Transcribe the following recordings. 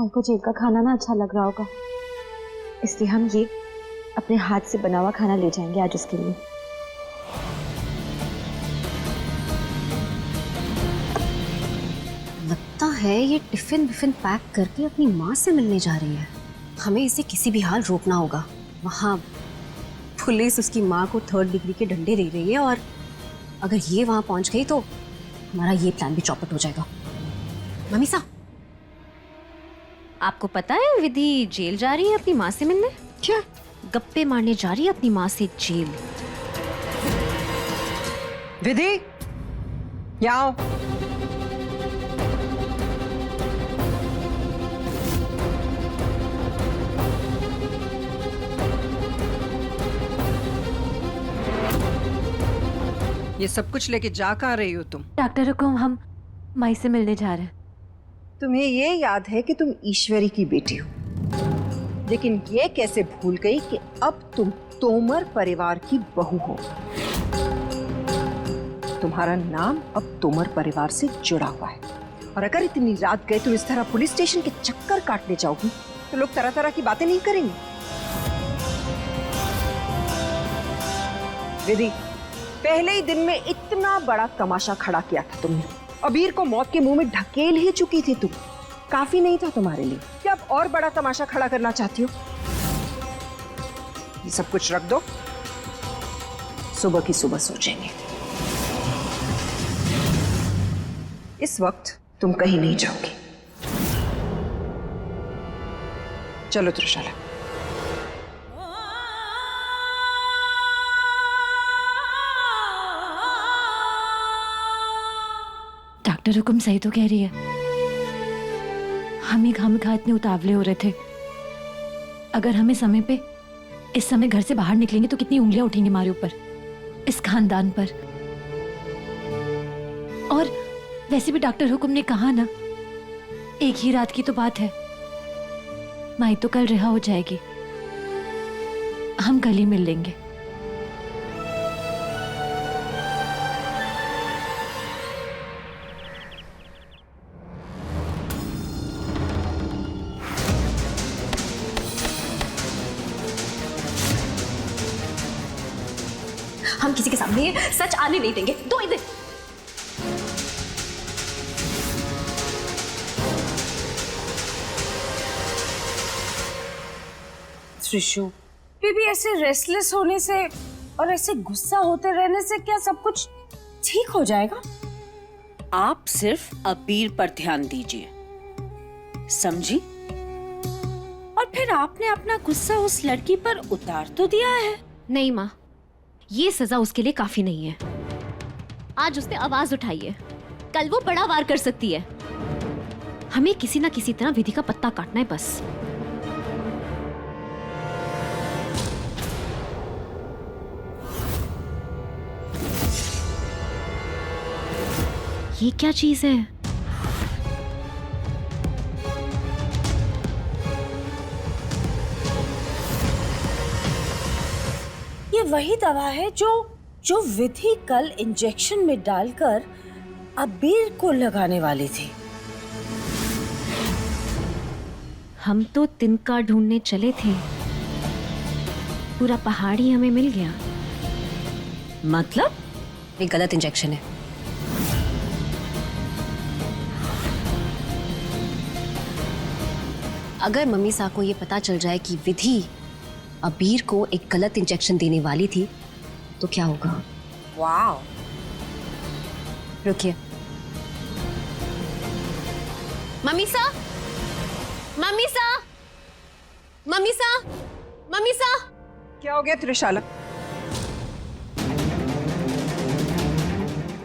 भाई को जेल का खाना ना अच्छा लग रहा होगा, इसलिए हम ये अपने हाथ से बना हुआ खाना ले जाएंगे आज उसके लिए। लगता है ये टिफिन विफिन पैक करके अपनी माँ से मिलने जा रही है। हमें इसे किसी भी हाल रोकना होगा। वहाँ पुलिस उसकी माँ को 3rd डिग्री के डंडे दे रही है और अगर ये वहां पहुंच गई तो हमारा ये प्लान भी चौपट हो जाएगा। मम्मी सा, आपको पता है विधि जेल जा रही है अपनी माँ से मिलने? क्या? गप्पे मारने जा रही है अपनी माँ से जेल। विधि, यहाँ आओ। ये सब कुछ लेके जा कहाँ रही हो तुम? डॉक्टर हुकुम, हम माई से मिलने जा रहे हैं। तुम्हें ये याद है कि तुम ईश्वरी की बेटी हो, लेकिन ये कैसे भूल गई कि अब तुम तोमर परिवार की बहू हो। तुम्हारा नाम अब तोमर परिवार से जुड़ा हुआ है, और अगर इतनी रात गए तुम इस तरह पुलिस स्टेशन के चक्कर काटने जाओगी तो लोग तरह तरह की बातें नहीं करेंगे। विधि, पहले ही दिन में इतना बड़ा तमाशा खड़ा किया था तुमने। अबीर को मौत के मुंह में ढकेल ही चुकी थी तुम। काफी नहीं था तुम्हारे लिए क्या अब और बड़ा तमाशा खड़ा करना चाहती हो? ये सब कुछ रख दो, सुबह की सुबह सोचेंगे। इस वक्त तुम कहीं नहीं जाओगी। चलो त्रिशाला। डॉक्टर हुकुम सही तो कह रही है, हम ही खामखा इतने उतावले हो रहे थे। अगर हमें समय पे इस समय घर से बाहर निकलेंगे तो कितनी उंगलियां उठेंगी हमारे ऊपर, इस खानदान पर। और वैसे भी डॉक्टर हुकुम ने कहा ना, एक ही रात की तो बात है। माई तो कल रिहा हो जाएगी, हम कल ही मिल लेंगे। हम किसी के सामने ये सच आने नहीं देंगे। दो इधर। त्रिशु, बेबी ऐसे रेस्टलेस होने से और ऐसे गुस्सा होते रहने से क्या सब कुछ ठीक हो जाएगा? आप सिर्फ अबीर पर ध्यान दीजिए, समझी? और फिर आपने अपना गुस्सा उस लड़की पर उतार तो दिया है। नहीं माँ, ये सजा उसके लिए काफी नहीं है। आज उसने आवाज उठाई है, कल वो बड़ा वार कर सकती है। हमें किसी ना किसी तरह विधि का पत्ता काटना है बस। ये क्या चीज है? ये वही दवा है जो विधि कल इंजेक्शन में डालकर अबीर को लगाने वाली थी। हम तो तिनका ढूंढने चले थे, पूरा पहाड़ी हमें मिल गया। मतलब ये गलत इंजेक्शन है। अगर मम्मी सा को ये पता चल जाए कि विधि अबीर को एक गलत इंजेक्शन देने वाली थी तो क्या होगा? वाह! रुकिए। मम्मी सा, मम्मी सा, मम्मी सा, मम्मी सा। क्या हो गया त्रिशाला?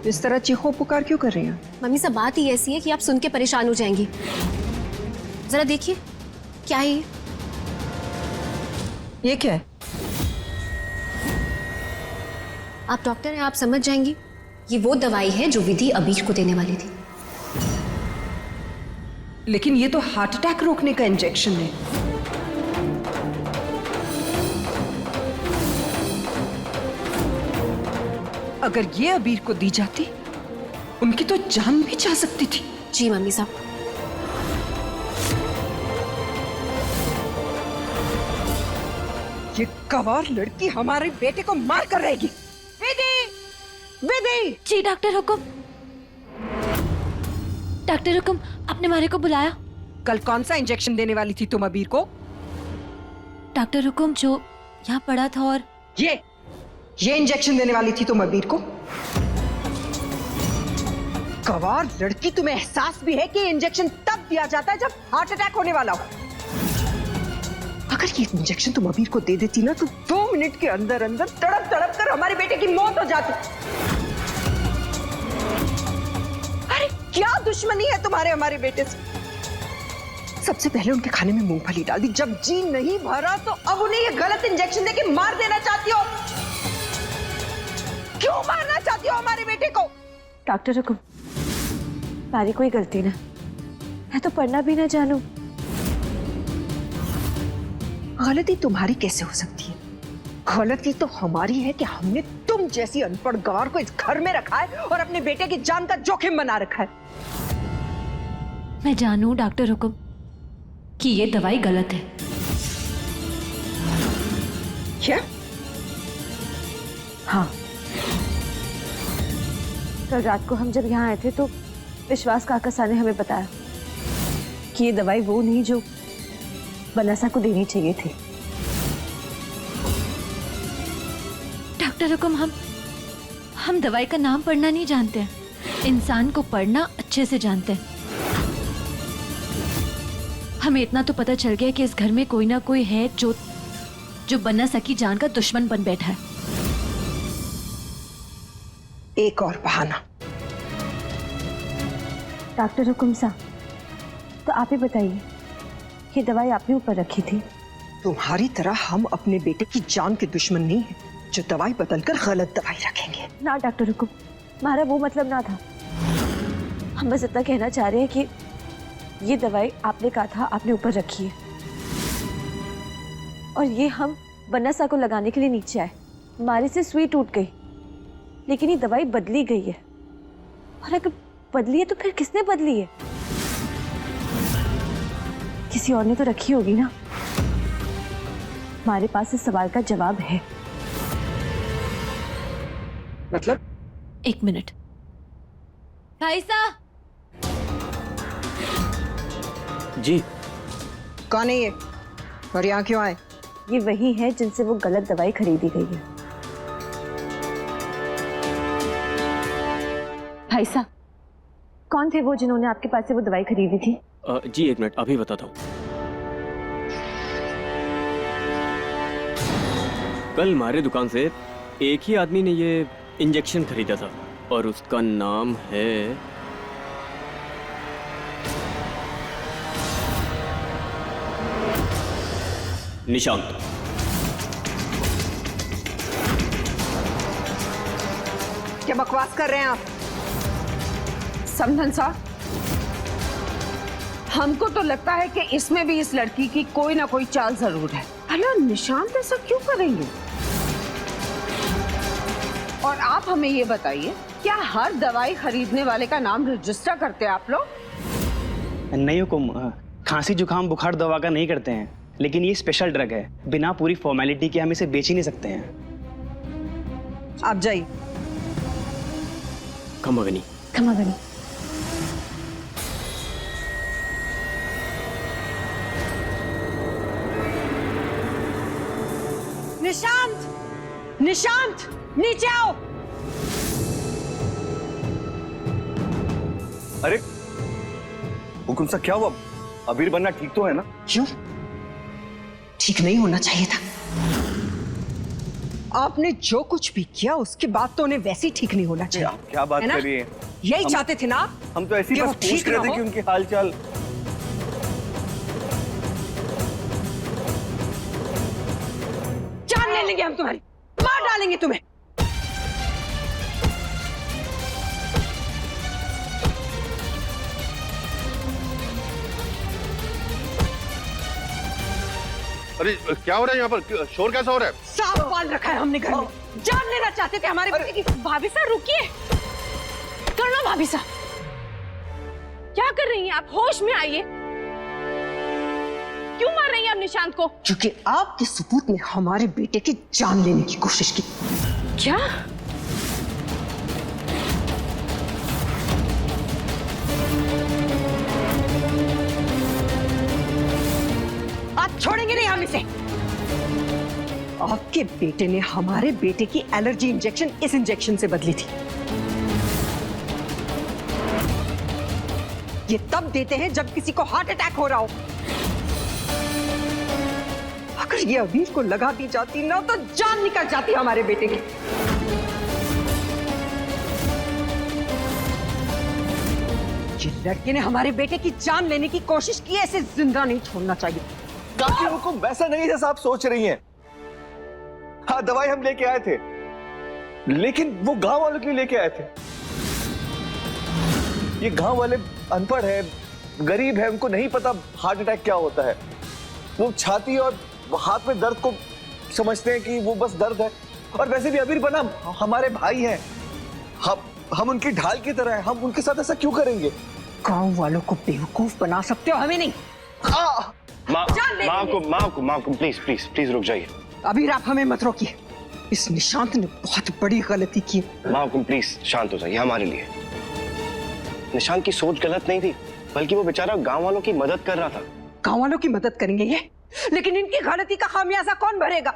इस तरह चीखो पुकार क्यों कर रही हैं? मम्मी सा, बात ही ऐसी है कि आप सुन के परेशान हो जाएंगी। जरा देखिए, क्या है ये क्या है? आप डॉक्टर हैं, आप समझ जाएंगी। ये वो दवाई है जो विधि अबीर को देने वाली थी। लेकिन ये तो हार्ट अटैक रोकने का इंजेक्शन है। अगर ये अबीर को दी जाती, उनकी तो जान भी जा सकती थी। जी मम्मी साहब। ये गवार लड़की हमारे बेटे को मार कर रहेगी। विधि, विधि। जी डॉक्टर हुकुम। डॉक्टर हुकुम, आपने मारे को बुलाया? कल कौन सा इंजेक्शन देने वाली थी तुम अबीर को? डॉक्टर हुकुम, जो यहाँ पड़ा था। और ये इंजेक्शन देने वाली थी तुम अबीर को? गवार लड़की, तुम्हें एहसास भी है कि इंजेक्शन तब दिया जाता है जब हार्ट अटैक होने वाला हो। अगर ये इंजेक्शन तुम अबीर को दे देती ना तो 2 मिनट के अंदर अंदर तड़प तड़प कर हमारे बेटे की मौत हो जाती। अरे क्या दुश्मनी है तुम्हारे हमारे बेटे से? सबसे पहले उनके खाने में मूंगफली डाल दी, जब जी नहीं भरा तो अब उन्हें ये गलत इंजेक्शन देके मार देना चाहती हो। क्यों मारना चाहती हो हमारे बेटे को? डॉक्टर हुकुम, हमारी कोई गलती ना, मैं तो पढ़ना भी ना जानू। गलती तुम्हारी कैसे हो सकती है? गलती तो हमारी है कि हमने तुम जैसी अनपढ़ गवार को इस घर में रखा है और अपने बेटे की जान का जोखिम बना रखा है। मैं जानू डॉक्टर हुकुम कि ये दवाई गलत है। क्या? हाँ, कल रात को हम जब यहाँ आए थे तो विश्वास काका ने हमें बताया कि ये दवाई वो नहीं जो बनसा को देनी चाहिए थी। डॉक्टर हुकुम, हम दवाई का नाम पढ़ना नहीं जानते हैं, इंसान को पढ़ना अच्छे से जानते हैं। हमें इतना तो पता चल गया कि इस घर में कोई ना कोई है जो बनसा की जान का दुश्मन बन बैठा है। एक और बहाना। डॉक्टर हुकुम साहब, तो आप ही बताइए, ये दवाई आपने ऊपर रखी थी? तुम्हारी तरह हम अपने बेटे की जान के दुश्मन नहीं हैं, जो दवाई बदलकर गलत दवाई रखेंगे। ना डॉक्टर हुकुम, हमारा वो मतलब ना था। हम बस इतना कहना चाह रहे हैं कि ये दवाई आपने कहा था आपने ऊपर रखी है, और ये हम बनसा को लगाने के लिए नीचे आए, हमारे से सुई टूट गई, लेकिन ये दवाई बदली गई है। और अगर बदली है तो फिर किसने बदली है? किसी और ने तो रखी होगी ना। हमारे पास इस सवाल का जवाब है। मतलब? एक मिनट। भाई साहब। जी। कौन है ये और यहाँ क्यों आए? ये वही है जिनसे वो गलत दवाई खरीदी गई है। भाई साहब, कौन थे वो जिन्होंने आपके पास से वो दवाई खरीदी थी? जी एक मिनट, अभी बताता हूँ। कल हमारे दुकान से एक ही आदमी ने ये इंजेक्शन खरीदा था और उसका नाम है निशांत। क्या बकवास कर रहे हैं आप? समधन साहब, हमको तो लगता है कि इसमें भी इस लड़की की कोई ना कोई चाल जरूर है। भला निशांत ऐसा क्यों करेंगे? और आप हमें ये बताइए, क्या हर दवाई खरीदने वाले का नाम रजिस्टर करते हैं आप लोग? नहीं हुकुम, खांसी जुकाम बुखार दवा का नहीं करते हैं, लेकिन ये स्पेशल ड्रग है, बिना पूरी फॉर्मेलिटी के हम इसे बेच ही नहीं सकते हैं। आप जाइए। खमागनी। खमागनी। निशांत, निशांत, नीचे आओ। अरे हुकुम साहब, क्या हुआ? अबीर बनना ठीक तो है ना? क्यों? ठीक नहीं होना चाहिए था। आपने जो कुछ भी किया उसके बाद तो उन्हें वैसे ही ठीक नहीं होना चाहिए। आप क्या बात कर रही हैं? यही चाहते थे ना? हम तो ऐसे ही कि बस वो पूछ ठीक रहे ना थे हो। कि उनकी हालचाल। जान ले लेंगे हम तुम्हारी, मार डालेंगे तुम्हें। अरे क्या हो रहा है यहाँ पर? शोर कैसा हो रहा है? सांप पाल रखा है हमने घर में। जान लेना चाहते थे हमारे बेटे की। भाभी साहब रुकिए, कर लो भाभी साहब, क्या कर रही हैं आप? होश में आइए। क्यों मार रही हैं आप निशांत को? क्योंकि आपके सबूत ने हमारे बेटे की जान लेने की कोशिश की। क्या? आप छोड़ेंगे नहीं हम इसे। आपके बेटे ने हमारे बेटे की एलर्जी इंजेक्शन इस इंजेक्शन से बदली थी। ये तब देते हैं जब किसी को हार्ट अटैक हो रहा हो। अगर ये अबीर को लगा दी जाती ना तो जान निकल जाती हमारे बेटे की। ये लड़के ने हमारे बेटे की जान लेने की कोशिश की है, इसे जिंदा नहीं छोड़ना चाहिए। काकी हुकुम वैसा नहीं जैसा आप सोच रही हैं। हाँ दवाई हम लेके आए थे, लेकिन वो गांव वालों के लिए लेके आए थे। ये गांव वाले अनपढ़ है, गरीब है, उनको नहीं पता हार्ट अटैक क्या होता है। वो छाती और हाथ में दर्द को समझते हैं कि वो बस दर्द है। और वैसे भी अबीर बना हमारे भाई हैं, हम उनकी ढाल की तरह हैं। हम उनके साथ ऐसा क्यों करेंगे? गांव वालों को बेवकूफ बना सकते हो, हमें नहीं। माँ को प्लीज रुक जाइए। अबीर आप हमें मत रोकिए, इस निशांत ने बहुत बड़ी गलती की। माँ को प्लीज शांत हो जाइए हमारे लिए। निशांत की सोच गलत नहीं थी, बल्कि वो बेचारा गांव वालों की मदद कर रहा था। गांव वालों की मदद करेंगे ये, लेकिन इनकी गलती का खामियाजा कौन भरेगा?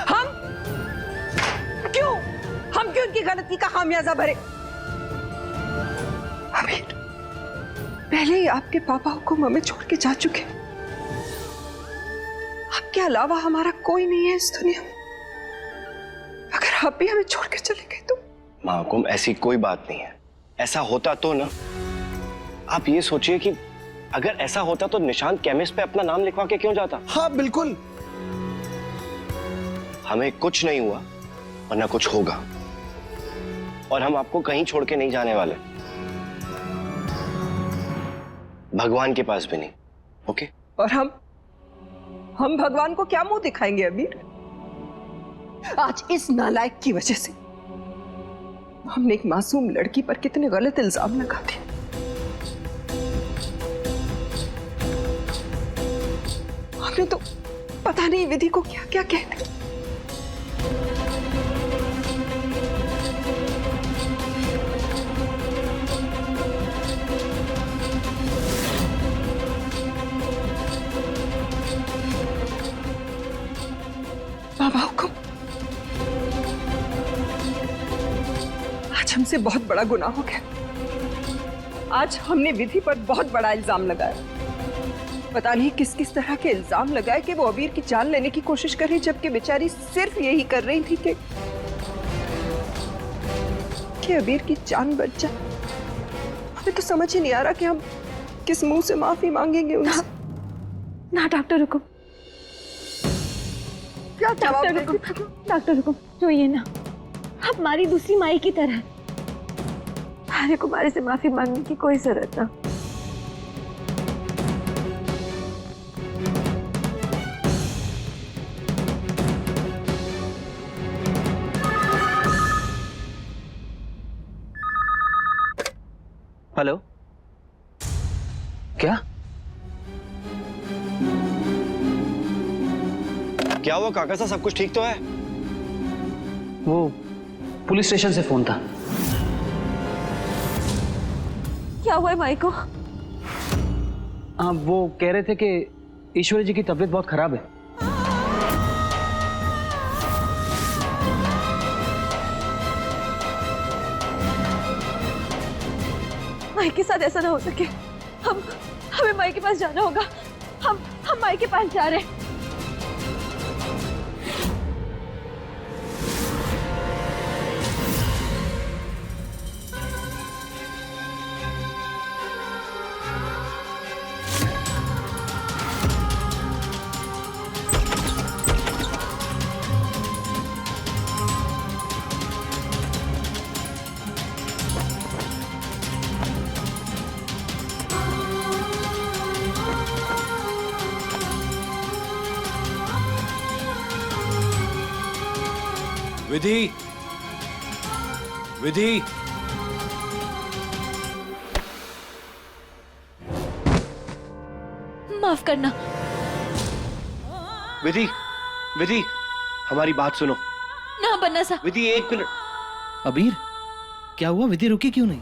हम क्यों इनकी गलती का खामियाजा भरे? अबीर, पहले ही आपके पापा हुकुम हमें छोड़ के जा चुके। आपके अलावा हमारा कोई नहीं है इस दुनिया में। अगर आप भी हमें छोड़ के चले गए तो? माँ हुकुम ऐसी कोई बात नहीं है। ऐसा होता तो ना, आप ये सोचिए कि अगर ऐसा होता तो निशांत केमिस्ट पे अपना नाम लिखवा के क्यों जाता? हाँ बिल्कुल। हमें कुछ नहीं हुआ और ना कुछ होगा, और हम आपको कहीं छोड़ के नहीं जाने वाले, भगवान के पास भी नहीं। ओके? और हम भगवान को क्या मुंह दिखाएंगे अबीर? आज इस नालायक की वजह से हमने एक मासूम लड़की पर कितने गलत इल्जाम लगा दिए। हमने तो पता नहीं विधि को क्या क्या कहते। बाबा हुकुम, आज हमसे बहुत बड़ा गुनाह हो गया। आज हमने विधि पर बहुत बड़ा इल्जाम लगाया। पता नहीं किस किस तरह के इल्जाम लगाए कि वो अबीर की जान लेने की कोशिश कर रही, जबकि बेचारी सिर्फ यही कर रही थी कि अबीर की जान बच जाए। हमें तो समझ ही नहीं आ रहा कि हम किस मुंह से माफी मांगेंगे उनसे। ना डॉक्टर हुकुम, क्या जवाब डॉक्टर हुकुम रोइए ना। आप हमारी दूसरी माई की तरह। हमारे कुमारी से माफी मांगने की कोई जरूरत ना। हेलो, क्या हुआ काका साहब, सब कुछ ठीक तो है? वो पुलिस स्टेशन से फोन था। क्या हुआ है माई को? वो कह रहे थे कि ईश्वरी जी की तबीयत बहुत खराब है। माई के साथ ऐसा ना हो सके। हमें माई के पास जाना होगा। हम माई के पास जा रहे हैं। विधि, विधि, माफ करना। विधि, विधि, हमारी बात सुनो। ना बनसा। विधि, 1 मिनट। अबीर, क्या हुआ? विधि रुकी क्यों नहीं?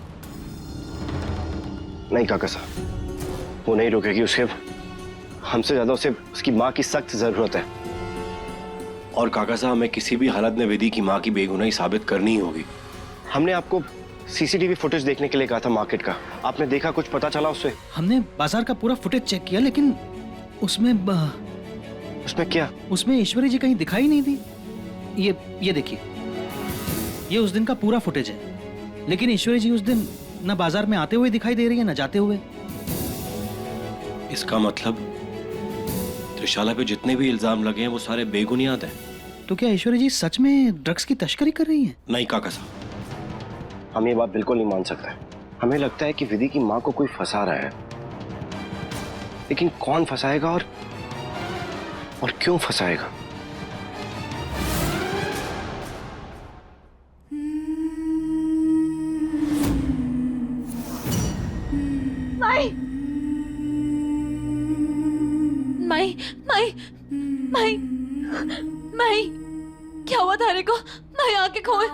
नहीं काका साहब, वो नहीं रुकेगी। उसे हमसे ज्यादा उसे उसकी माँ की सख्त जरूरत है। और काका साहब, हमें किसी भी हालत में विधि की माँ की बेगुनाही साबित करनी ही होगी। हमने आपको सीसीटीवी फुटेज देखने के लिए कहा था मार्केट का। आपने देखा? कुछ पता चला उससे? हमने बाजार का पूरा फुटेज चेक किया, लेकिन उसमें उसमें क्या? उसमें ईश्वरी जी कहीं दिखाई नहीं दी। ये देखिए, ये उस दिन का पूरा फुटेज है, लेकिन ईश्वरी जी उस दिन न बाजार में आते हुए दिखाई दे रही है, न जाते हुए। इसका मतलब त्रिशाला पे जितने भी इल्जाम लगे हैं वो सारे बेबुनियाद हैं। तो क्या ईश्वरी जी सच में ड्रग्स की तस्करी कर रही हैं? नहीं काका साहब, हम ये बात बिल्कुल नहीं मान सकते। हमें लगता है कि विधि की माँ को कोई फंसा रहा है, लेकिन कौन फंसाएगा और क्यों फंसाएगा? माई, माई, माई, माई, माई, क्या हुआ थारे को? माई आंखें खोल,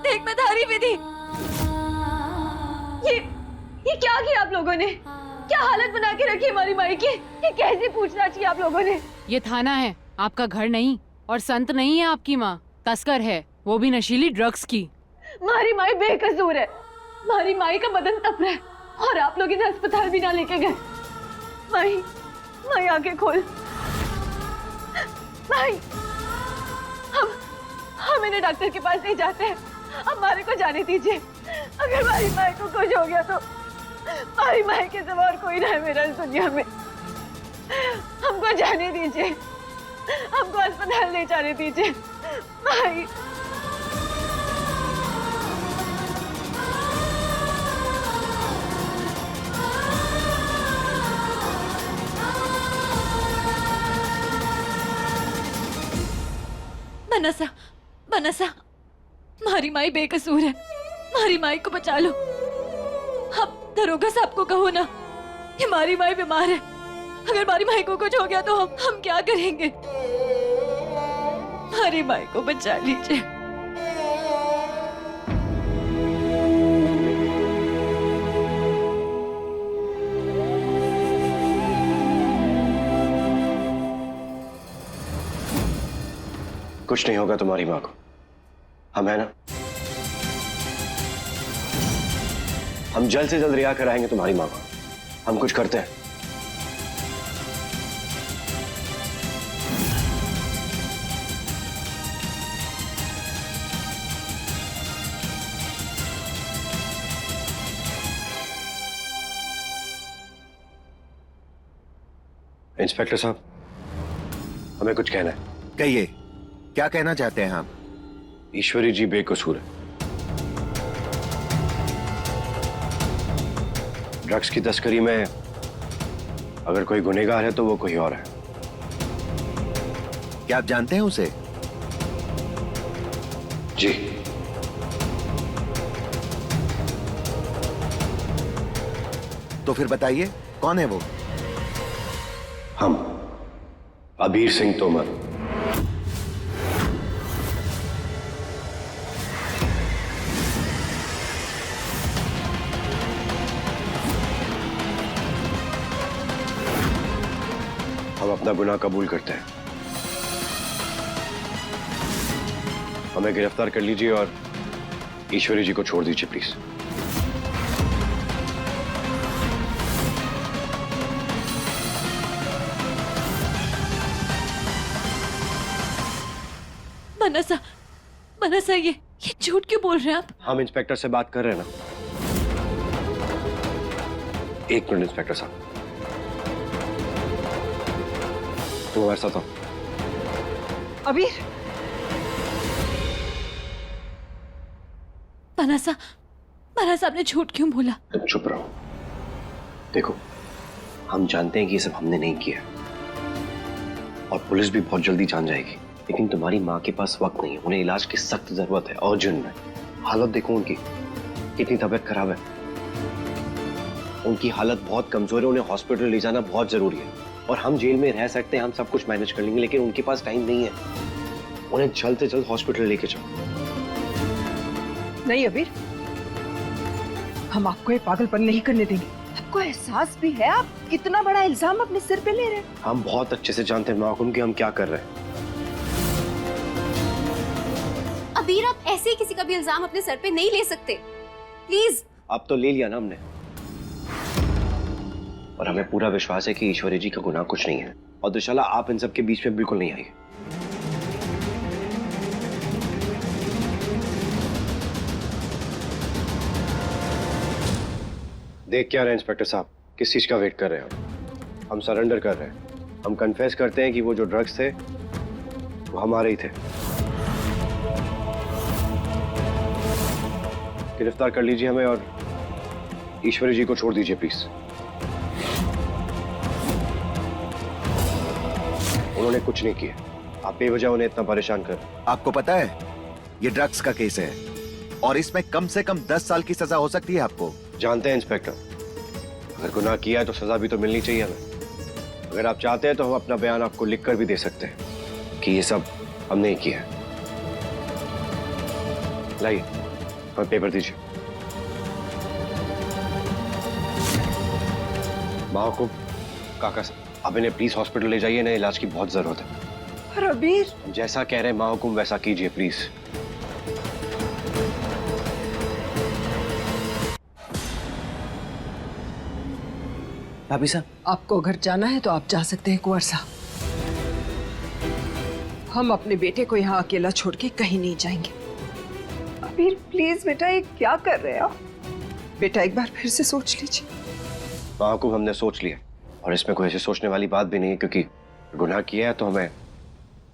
देख मैं थारी विधि। ये क्या किया आप लोगों ने? क्या हालत बना के रखी हमारी माई की? ये कैसे पूछताछ की आप लोगों ने? ये थाना है, आपका घर नहीं। और संत नहीं है आपकी माँ, तस्कर है, वो भी नशीली ड्रग्स की। हमारी माई बेकसूर है। हमारी माई का बदन तप रहा है और आप लोग इन्हें अस्पताल भी ना लेके गए। माई, माई आंखें खोल। माई, हम इन्हें डॉक्टर के पास नहीं जाते हैं। हमारे को जाने दीजिए। अगर हमारी माई को कुछ हो गया तो हमारी माई के सिवा और कोई ना है मेरा इस दुनिया में। हमको जाने दीजिए, हमको अस्पताल ले जाने दीजिए। माई, बनसा, बनसा, हमारी माई बेकसूर है। हमारी माई को बचा लो। अब दरोगा साहब को कहो ना कि हमारी माई बीमार है। अगर हमारी माई को कुछ हो गया तो हम क्या करेंगे? हमारी माई को बचा लीजिए। कुछ नहीं होगा तुम्हारी माँ को, हम है ना। हम जल्द से जल्द रिहा कराएंगे तुम्हारी माँ को। हम कुछ करते हैं। इंस्पेक्टर साहब, हमें कुछ कहना है। कहिए, क्या कहना चाहते हैं आप? ईश्वरी जी बेकसूर है। ड्रग्स की तस्करी में अगर कोई गुनहगार है तो वो कोई और है। क्या आप जानते हैं उसे? जी। तो फिर बताइए, कौन है वो? हम अबीर सिंह तोमर। हम अपना गुनाह कबूल करते हैं। हमें गिरफ्तार कर लीजिए और ईश्वरी जी को छोड़ दीजिए प्लीज। बनसा, बनसा, ये झूठ क्यों बोल रहे हैं आप? हम इंस्पेक्टर से बात कर रहे हैं ना। 1 मिनट इंस्पेक्टर साहब, तुम हमारे साथ आओ। अबीर, बनसा, बनसा आपने झूठ क्यों बोला? तुम चुप रहो। देखो, हम जानते हैं कि ये सब हमने नहीं किया और पुलिस भी बहुत जल्दी जान जाएगी, लेकिन तुम्हारी माँ के पास वक्त नहीं है। उन्हें इलाज की सख्त जरूरत है, अर्जेंट में। हालत देखो उनकी, कितनी तबीयत खराब है। उनकी हालत बहुत कमजोर है, उन्हें हॉस्पिटल ले जाना बहुत जरूरी है। और हम जेल में रह सकते हैं, हम सब कुछ मैनेज कर लेंगे, लेकिन उनके पास टाइम नहीं है। उन्हें जल्द से जल्द हॉस्पिटल लेके जाओ। नहीं अबीर, हम आपको ये पागलपन नहीं करने देंगे। आपको एहसास भी है आप कितना बड़ा इल्जाम अपने सिर पे ले रहे हैं? हम बहुत अच्छे से जानते हैं महकुम कि हम क्या कर रहे हैं। अबीर, आप ऐसे ही किसी का भी इल्जाम अपने सर पे नहीं ले सकते, प्लीज। अब तो ले लिया ना हमने, और हमें पूरा विश्वास है कि ईश्वरी जी का गुनाह कुछ नहीं है, और दुशाला आप इन सब के बीच में बिल्कुल नहीं आएंगे। देख क्या रहे हैं इंस्पेक्टर साहब, किस चीज का वेट कर रहे हैं? हम सरेंडर कर रहे हैं। हम कन्फेस करते हैं कि वो जो ड्रग्स थे वो हमारे ही थे। गिरफ्तार कर लीजिए हमें और ईश्वरी जी को छोड़ दीजिए प्लीज। उन्होंने कुछ नहीं किया, आप बेवजह उन्हें इतना परेशान कर। आपको पता है ये ड्रग्स का केस है और इसमें कम से कम 10 साल की सजा हो सकती है आपको। जानते हैं इंस्पेक्टर, अगर गुनाह किया है तो सजा भी तो मिलनी चाहिए हमें। अगर आप चाहते हैं तो हम अपना बयान आपको लिखकर भी दे सकते हैं कि ये सब हमने ही किया है। लाइए, हमें पेपर दीजिए। महकुम, काका साहब, आप इन्हें प्लीज हॉस्पिटल ले जाइए, इन्हें इलाज की बहुत जरूरत है। पर अबीर, जैसा कह रहे हैं महकुम वैसा कीजिए प्लीज। भाभी साहब, आपको अगर जाना है तो आप जा सकते हैं कुंवर साहब। हम अपने बेटे को यहाँ अकेला छोड़ के कहीं नहीं जाएंगे। अबीर प्लीज बेटा, ये क्या कर रहे हैं आप? बेटा एक बार फिर से सोच लीजिए। महकुम, हमने सोच लिया और इसमें कोई ऐसी सोचने वाली बात भी नहीं है, क्योंकि गुनाह किया है तो हमें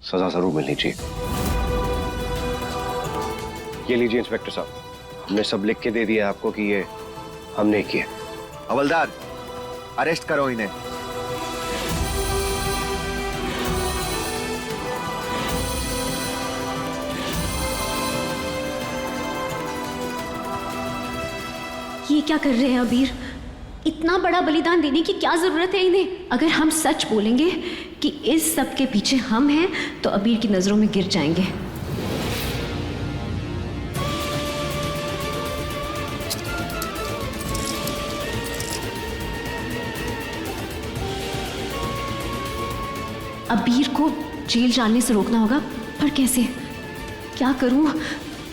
सजा जरूर मिलनी चाहिए। ये लीजिए इंस्पेक्टर साहब, हमने सब लिख के दे दिया आपको कि ये हमने किया। हवलदार, अरेस्ट करो इन्हें। ये क्या कर रहे हैं अबीर? इतना बड़ा बलिदान देने की क्या जरूरत है इन्हें? अगर हम सच बोलेंगे कि इस सब के पीछे हम हैं तो अबीर की नजरों में गिर जाएंगे। अबीर को जेल जाने से रोकना होगा, पर कैसे? क्या करूं?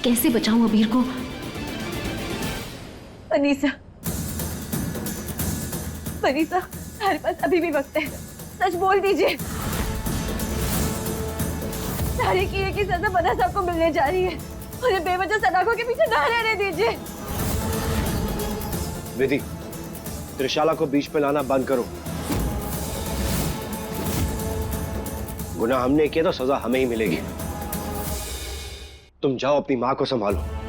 कैसे बचाऊं अबीर को? अनीसा, अनीसा, हमारे पास अभी भी वक्त है, सच बोल दीजिए। सारे किए की सजा बना साहब को मिलने जा रही है, उन्हें बेवजह सलाखों के पीछे ना रहने दीजिए। विधि, त्रिशाला को बीच पे लाना बंद करो। गुनाह हमने किया तो सजा हमें ही मिलेगी। तुम जाओ, अपनी माँ को संभालो।